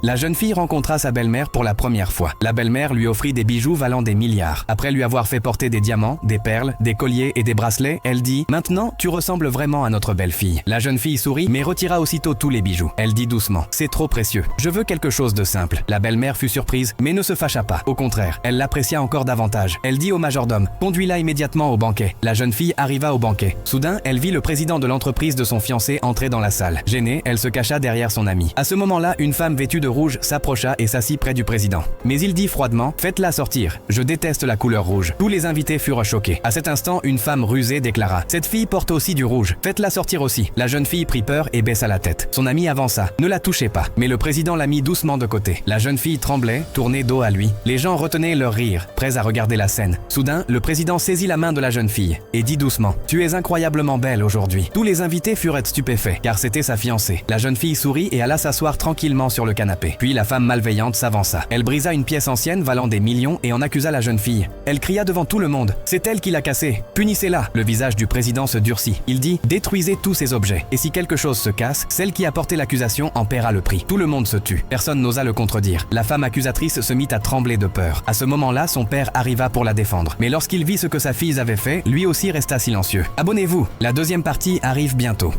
La jeune fille rencontra sa belle-mère pour la première fois. La belle-mère lui offrit des bijoux valant des milliards. Après lui avoir fait porter des diamants, des perles, des colliers et des bracelets, elle dit « Maintenant, tu ressembles vraiment à notre belle-fille ». La jeune fille sourit mais retira aussitôt tous les bijoux. Elle dit doucement « C'est trop précieux. Je veux quelque chose de simple ». La belle-mère fut surprise mais ne se fâcha pas. Au contraire, elle l'apprécia encore davantage. Elle dit au majordome « Conduis-la immédiatement au banquet ». La jeune fille arriva au banquet. Soudain, elle vit le président de l'entreprise de son fiancé entrer dans la salle. Gênée, elle se cacha derrière son ami. À ce moment-là, une femme vêtue de rouge s'approcha et s'assit près du président. Mais il dit froidement « Faites-la sortir. Je déteste la couleur rouge ». Tous les invités furent choqués. À cet instant, une femme rusée déclara « Cette fille porte aussi du rouge. Faites-la sortir aussi ». La jeune fille prit peur et baissa la tête. Son ami avança. Ne la touchez pas. Mais le président la mit doucement de côté. La jeune fille tremblait, tournée dos à lui. Les gens retenaient leur rire, prêts à regarder la scène. Soudain, le président saisit la main de la jeune fille et dit doucement « Tu es incroyablement belle aujourd'hui ». Tous les invités furent stupéfaits, car c'était sa fiancée. La jeune fille sourit et alla s'asseoir tranquillement sur le canapé. Puis la femme malveillante s'avança. Elle brisa une pièce ancienne valant des millions et en accusa la jeune fille. Elle cria devant tout le monde « C'est elle qui l'a cassée. Punissez-la ». Le visage du président se durcit. Il dit « Détruisez tous ces objets. Et si quelque chose se casse, celle qui a porté l'accusation en paiera le prix ». Tout le monde se tut. Personne n'osa le contredire. La femme accusatrice se mit à trembler de peur. À ce moment-là, son père arriva pour la défendre. Mais lorsqu'il vit ce que sa fille avait fait, lui aussi resta silencieux. Abonnez-vous. La deuxième partie arrive bientôt.